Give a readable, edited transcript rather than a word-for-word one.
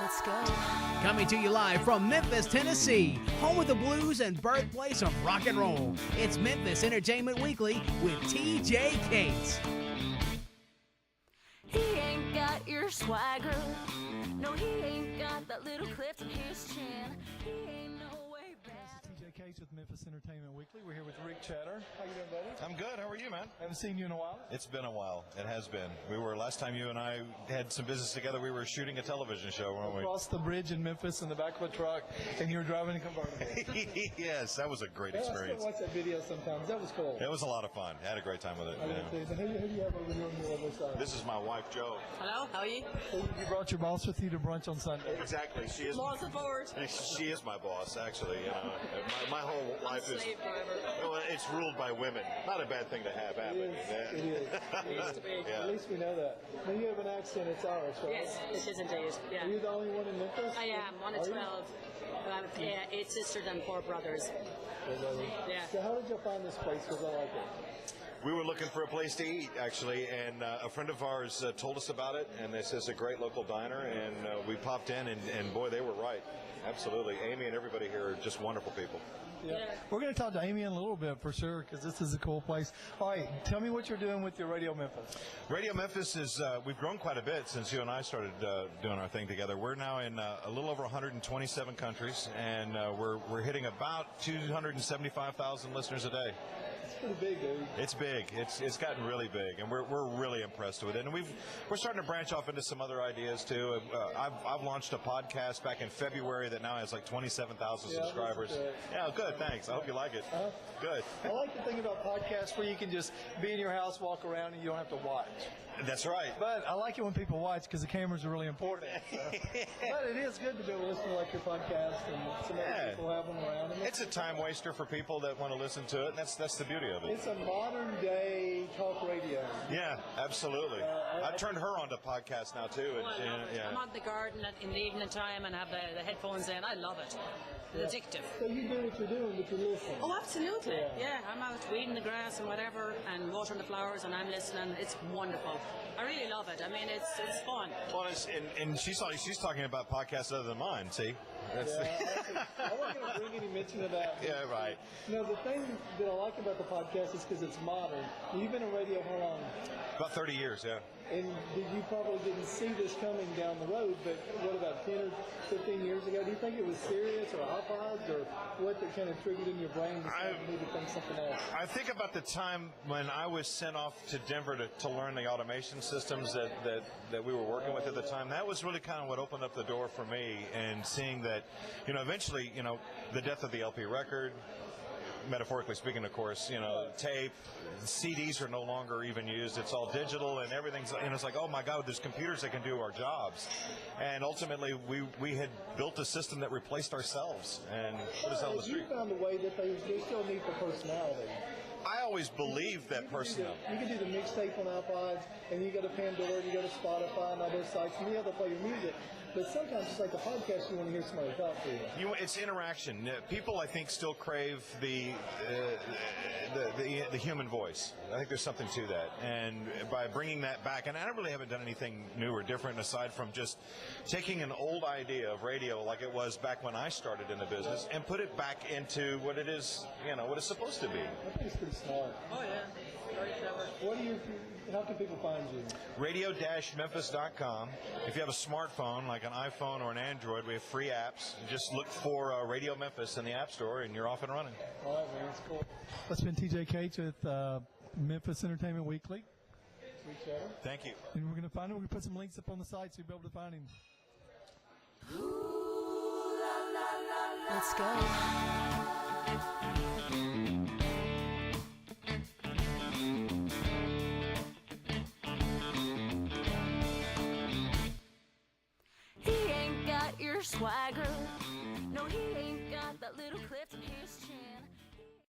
Let's go. Coming to you live from Memphis, Tennessee, home of the blues and birthplace of rock and roll. It's Memphis Entertainment Weekly with TJ Cates. He ain't got your swagger. No, he ain't got that little clip in his chin. He ain't no way back. This is TJ Cates with Memphis Entertainment Weekly. We're here with Ric Chetter. How you doing, buddy? I'm good. How are you, man? Haven't seen you in a while. It's been a while. It has been. Last time you and I had some business together, we were shooting a television show, weren't we? Across the bridge in Memphis in the back of a truck, and you were driving a convertible. Yes, that was a great Yeah, experience. I still watch that video sometimes. That was cool. It was a lot of fun. I had a great time with it. I did too. So who do you have over here on the other side? This is my wife, Jo. Hello, how are you? So you brought your boss with you to brunch on Sunday. Exactly. She is. More support. She is my boss, actually. You know, my whole life is. Slave driver. Well, it's ruled by women. Not a bad thing to have, It is. Yeah. It is. It used to be. Yeah. At least we know that. Now you have an accent. It's Irish, right? Yes, it is indeed. Yeah. Are you the only one in Memphis? I am, one of Are you? 12. I have 8 sisters and 4 brothers. Yeah. So how did you find this place? Because I like it. We were looking for a place to eat, actually, and a friend of ours told us about it, and this is a great local diner, and we popped in, and boy, they were right. Absolutely. Amy and everybody here are just wonderful people. Yeah. Yeah. We're going to talk to Amy in a little bit for sure, because this is a cool place. All right, tell me what you're doing with your Radio Memphis. Radio Memphis is, we've grown quite a bit since you and I started doing our thing together. We're now in a little over 127 countries, and we're hitting about 275,000 listeners a day. It's pretty big, dude. It's big. It's gotten really big, and we're really impressed with it. And we're starting to branch off into some other ideas too. I've launched a podcast back in February that now has like 27,000 Yeah, subscribers. that's good. Yeah, good. Thanks. I hope you like it. Good. I like the thing about podcasts where you can just be in your house, walk around, and you don't have to watch. That's right. But I like it when people watch because the cameras are really important. So. But it is good to be able to listen to like your podcast and some other people have them around. And It's a time waster for people that want to listen to it, and that's the beauty of it. It's a modern day talk radio. Yeah, absolutely. I've turned her onto podcasts now too. I'm on the garden in the evening time and have the headphones in. I love it. It's addictive. So you do what you're doing, but you're listening. Oh, absolutely. Yeah. Yeah, I'm out weeding the grass and whatever and watering the flowers and I'm listening. It's wonderful. I really love it. I mean, it's fun. Well, and she's talking about podcasts other than mine. See, that's I wasn't going to bring any mention of that. yeah, right. No, the thing that I like about the podcast is because it's modern. You've been in radio how long? About 30 years, yeah. And you probably didn't see this coming down the road, but what about 10 or 15 years ago? Do you think it was serious or iPods or what that kind of triggered in your brain to need to think something else? I think about the time when I was sent off to Denver to learn the automation systems that we were working with at the time. That was really kind of what opened up the door for me, and seeing that, eventually, the death of the LP record, metaphorically speaking, of course, tape, CDs are no longer even used. It's all digital and everything's, it's like, oh my God, there's computers that can do our jobs. And ultimately, we had built a system that replaced ourselves and put us out on the street. You found a way that they still need for personality. I always believed that personality. You can do the mixtape on iPods, and you go to Pandora, and you go to Spotify and other sites, and you have to play your music. But sometimes it's like a podcast, you want to hear somebody talk to you. It's interaction. People, I think, still crave the human voice. I think there's something to that. And by bringing that back, and I really haven't done anything new or different aside from just taking an old idea of radio like it was back when I started in the business and put it back into what it is, what it's supposed to be. I think it's pretty smart. Oh, yeah. Very clever. How can people find you? Radio-Memphis.com. If you have a smartphone, like an iPhone or an Android, we have free apps. Just look for Radio Memphis in the App Store, and you're off and running. All right, man. That's cool. That's been TJ Cates with Memphis Entertainment Weekly. Ric Chetter. Thank you. And we're going to find him. We're going to put some links up on the site so you'll be able to find him. Let's go. He ain't got your swagger.